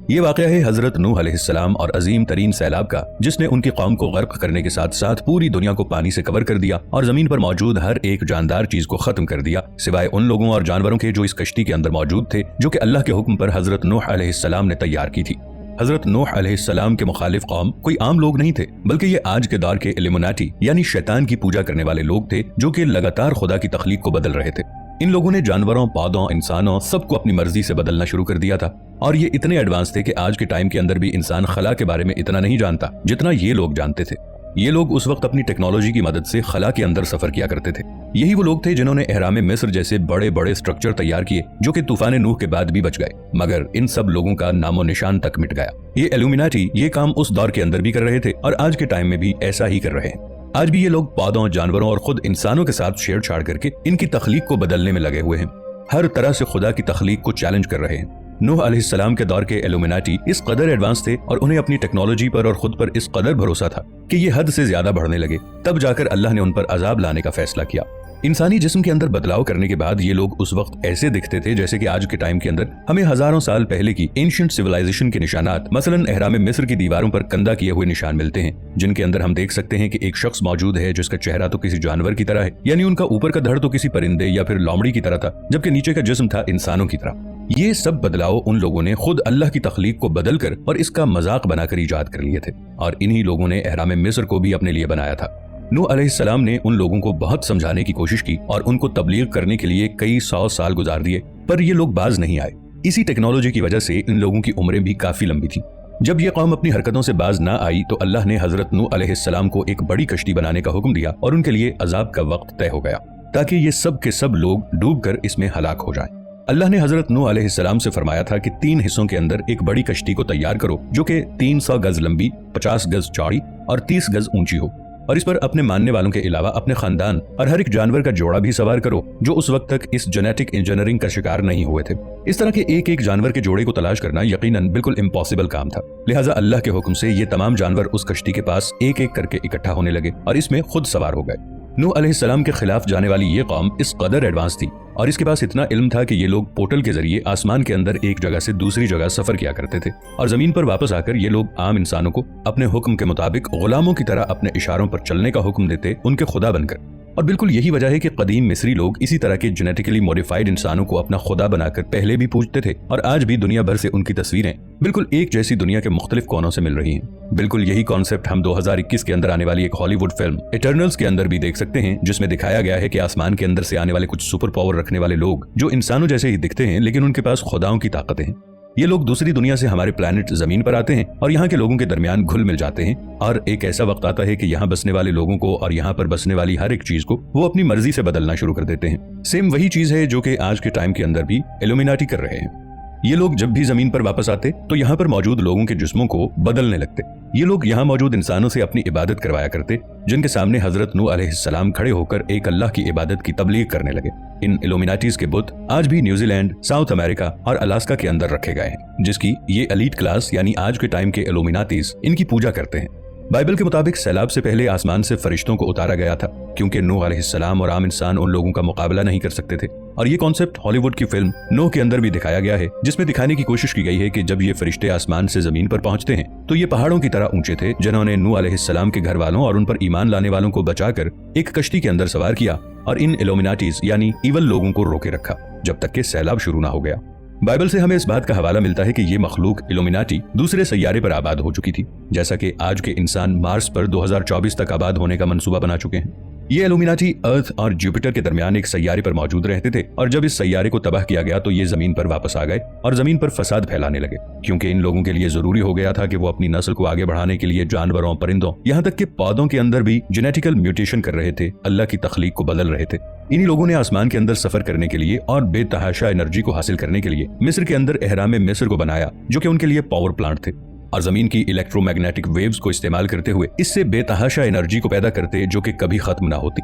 یہ واقعہ ہے حضرت نوح علیہ السلام اور عظیم ترین سیلاب کا، جس نے ان کی قوم کو غرق کرنے کے ساتھ ساتھ پوری دنیا کو پانی سے کور کر دیا اور زمین پر موجود ہر ایک جاندار چیز کو ختم کر دیا سوائے ان لوگوں اور جانوروں کے جو اس کشتی کے اندر موجود تھے، جو کہ اللہ کے حکم پر حضرت نوح علیہ السلام نے تیار کی تھی۔ حضرت نوح علیہ السلام کے مخالف قوم کوئی عام لوگ نہیں تھے، بلکہ یہ آج کے دور کے الومناٹی یعنی شیطان کی پوجا کرنے والے لوگ تھے، جو کہ لگاتار خدا کی تخلیق کو بدل رہے تھے۔ ان لوگوں نے جانوروں، پودوں، انسانوں سب کو اپنی مرضی سے بدلنا شروع کر دیا تھا، اور یہ اتنے ایڈوانس تھے کہ آج کے ٹائم کے اندر بھی انسان خلا کے بارے میں اتنا نہیں جانتا جتنا یہ لوگ جانتے تھے۔ یہ لوگ اس وقت اپنی ٹیکنالوجی کی مدد سے خلا کے اندر سفر کیا کرتے تھے۔ یہی وہ لوگ تھے جنہوں نے اہرام مصر جیسے بڑے بڑے سٹرکچر تیار کیے، جو کہ طوفان نوح کے بعد بھی بچ گئے، مگر ان سب لوگوں کا نام و نشان تک مٹ گیا۔ یہ الومناٹی یہ کام اس دور کے اندر بھی کر رہے تھے اور آج کے ٹائم میں بھی ایسا ہی کر رہے ہیں۔ آج بھی یہ لوگ پودوں، جانوروں اور خود انسانوں کے ساتھ چھیڑ چھاڑ کر کے ان کی تخلیق کو بدلنے میں لگے ہوئے ہیں، ہر طرح سے خدا کی تخلیق کو چیلنج کر رہے ہیں۔ نوح علیہ السلام کے دور کے الومناٹی اس قدر ایڈوانس تھے اور انہیں اپنی ٹیکنالوجی پر اور خود پر اس قدر بھروسہ تھا کہ یہ حد سے زیادہ بڑھنے لگے، تب جا کر اللہ نے ان پر عذاب لانے کا فیصلہ کیا۔ انسانی جسم کے اندر بدلاؤ کرنے کے بعد یہ لوگ اس وقت ایسے دکھتے تھے جیسے کہ آج کے ٹائم کے اندر ہمیں ہزاروں سال پہلے کی اینشنٹ سیولائزیشن کے نشانات، مثلا اہرام مصر کی دیواروں پر کندہ کیے ہوئے نشان ملتے ہیں، جن کے اندر ہم دیکھ سکتے ہیں کہ ایک شخص موجود ہے جس کا چہرہ تو کسی جانور کی طرح ہے، یعنی ان کا اوپر کا دھڑ تو کسی پرندے یا پھر لومڑی کی طرح تھا، جبکہ نیچے کا جسم تھا انسانوں کی طرح۔ یہ سب بدلاؤ ان لوگوں نے خود اللہ کی تخلیق کو بدل کر اور اس کا مذاق بنا کر ایجاد کر لیے تھے، اور انہی لوگوں نے اہرام مصر کو بھی اپنے لیے بنایا تھا۔ نوح علیہ السلام نے ان لوگوں کو بہت سمجھانے کی کوشش کی اور ان کو تبلیغ کرنے کے لیے کئی 100 سال گزار دیے، پر یہ لوگ باز نہیں آئے۔ اسی ٹیکنالوجی کی وجہ سے ان لوگوں کی عمریں بھی کافی لمبی تھیں۔ جب یہ قوم اپنی حرکتوں سے باز نہ آئی تو اللہ نے حضرت نوح علیہ السلام کو ایک بڑی کشتی بنانے کا حکم دیا اور ان کے لیے عذاب کا وقت طے ہو گیا، تاکہ یہ سب کے سب لوگ ڈوب کر اس میں ہلاک ہو جائیں۔ اللہ نے حضرت نوح علیہ السلام سے فرمایا تھا کہ 3 حصوں کے اندر ایک بڑی کشتی کو تیار کرو، جو کہ 300 گز لمبی، 50 گز چوڑی اور 30 گز اونچی ہو، اور اس پر اپنے ماننے والوں کے علاوہ اپنے خاندان اور ہر ایک جانور کا جوڑا بھی سوار کرو جو اس وقت تک اس جینیٹک انجینئرنگ کا شکار نہیں ہوئے تھے۔ اس طرح کے ایک ایک جانور کے جوڑے کو تلاش کرنا یقیناً بالکل امپاسبل کام تھا، لہٰذا اللہ کے حکم سے یہ تمام جانور اس کشتی کے پاس ایک ایک کر کے اکٹھا ہونے لگے اور اس میں خود سوار ہو گئے۔ نوح علیہ السلام کے خلاف جانے والی یہ قوم اس قدر ایڈوانس تھی اور اس کے پاس اتنا علم تھا کہ یہ لوگ پورٹل کے ذریعے آسمان کے اندر ایک جگہ سے دوسری جگہ سفر کیا کرتے تھے، اور زمین پر واپس آ کر یہ لوگ عام انسانوں کو اپنے حکم کے مطابق غلاموں کی طرح اپنے اشاروں پر چلنے کا حکم دیتے، ان کے خدا بن کر۔ اور بالکل یہی وجہ ہے کہ قدیم مصری لوگ اسی طرح کے جینیٹیکلی موڈیفائڈ انسانوں کو اپنا خدا بنا کر پہلے بھی پوجتے تھے، اور آج بھی دنیا بھر سے ان کی تصویریں بالکل ایک جیسی دنیا کے مختلف کونوں سے مل رہی ہیں۔ بالکل یہی کانسیپٹ ہم 2021 کے اندر آنے والی ایک ہالی ووڈ فلم ایٹرنلز کے اندر بھی دیکھ سکتے ہیں، جس میں دکھایا گیا ہے کہ آسمان کے اندر سے آنے والے کچھ سپر پاور رکھنے والے لوگ جو انسانوں جیسے ہی دکھتے ہیں لیکن ان کے پاس خداؤں کی طاقتیں ہیں۔ یہ لوگ دوسری دنیا سے ہمارے پلانٹ زمین پر آتے ہیں اور یہاں کے لوگوں کے درمیان گھل مل جاتے ہیں، اور ایک ایسا وقت آتا ہے کہ یہاں بسنے والے لوگوں کو اور یہاں پر بسنے والی ہر ایک چیز کو وہ اپنی مرضی سے بدلنا شروع کر دیتے ہیں۔ سیم وہی چیز ہے جو کہ آج کے ٹائم کے اندر بھی الومناٹی کر رہے ہیں۔ یہ لوگ جب بھی زمین پر واپس آتے تو یہاں پر موجود لوگوں کے جسموں کو بدلنے لگتے۔ یہ لوگ یہاں موجود انسانوں سے اپنی عبادت کروایا کرتے، جن کے سامنے حضرت نوح علیہ السلام کھڑے ہو کر ایک اللہ کی عبادت کی تبلیغ کرنے لگے۔ ان الومناٹیز کے بت آج بھی نیوزی لینڈ، ساؤتھ امریکہ اور الاسکا کے اندر رکھے گئے ہیں، جس کی یہ ایلیٹ کلاس یعنی آج کے ٹائم کے الومناٹیز ان کی پوجا کرتے ہیں۔ بائبل کے مطابق سیلاب سے پہلے آسمان سے فرشتوں کو اتارا گیا تھا، کیونکہ نوح علیہ السلام اور عام انسان ان لوگوں کا مقابلہ نہیں کر سکتے تھے، اور یہ کانسیپٹ ہالی ووڈ کی فلم نوح کے اندر بھی دکھایا گیا ہے، جس میں دکھانے کی کوشش کی گئی ہے کہ جب یہ فرشتے آسمان سے زمین پر پہنچتے ہیں تو یہ پہاڑوں کی طرح اونچے تھے، جنہوں نے نوح علیہ السلام کے گھر والوں اور ان پر ایمان لانے والوں کو بچا کر ایک کشتی کے اندر سوار کیا اور ان الومناٹیز یعنی ایول لوگوں کو روکے رکھا جب تک کہ سیلاب شروع نہ ہو گیا۔ بائبل سے ہمیں اس بات کا حوالہ ملتا ہے کہ یہ مخلوق الومناٹی دوسرے سیارے پر آباد ہو چکی تھی، جیسا کہ آج کے انسان مارس پر 2024 تک آباد ہونے کا منصوبہ بنا چکے ہیں۔ یہ الومناٹی ارتھ اور جوپیٹر کے درمیان ایک سیارے پر موجود رہتے تھے، اور جب اس سیارے کو تباہ کیا گیا تو یہ زمین پر واپس آ گئے اور زمین پر فساد پھیلانے لگے، کیونکہ ان لوگوں کے لیے ضروری ہو گیا تھا کہ وہ اپنی نسل کو آگے بڑھانے کے لیے جانوروں، پرندوں، یہاں تک کہ پودوں کے اندر بھی جینیٹیکل میوٹیشن کر رہے تھے، اللہ کی تخلیق کو بدل رہے تھے۔ انہی لوگوں نے آسمان کے اندر سفر کرنے کے لیے اور بے تحاشا انرجی کو حاصل کرنے کے لیے مصر کے اندر اہرام مصر کو بنایا، جو کہ ان کے لیے پاور پلانٹ تھے، اور زمین کی الیکٹرو میگنیٹک ویوز کو استعمال کرتے ہوئے اس سے بے تحاشا انرجی کو پیدا کرتے، جو کہ کبھی ختم نہ ہوتی۔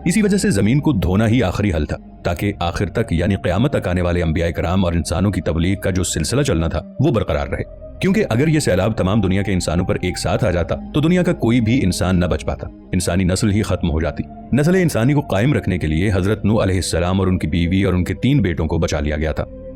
اسی وجہ سے زمین کو دھونا ہی آخری حل تھا، تاکہ آخر تک یعنی قیامت تک آنے والے انبیاء کرام اور انسانوں کی تبلیغ کا جو سلسلہ چلنا تھا وہ برقرار رہے، کیونکہ اگر یہ سیلاب تمام دنیا کے انسانوں پر ایک ساتھ آ جاتا تو دنیا کا کوئی بھی انسان نہ بچ پاتا، انسانی نسل ہی ختم ہو جاتی۔ نسل انسانی کو قائم رکھنے کے لیے حضرت نوح علیہ السلام اور ان کی بیوی اور ان کے 3 بیٹوں کو بچا لیا گیا تھا۔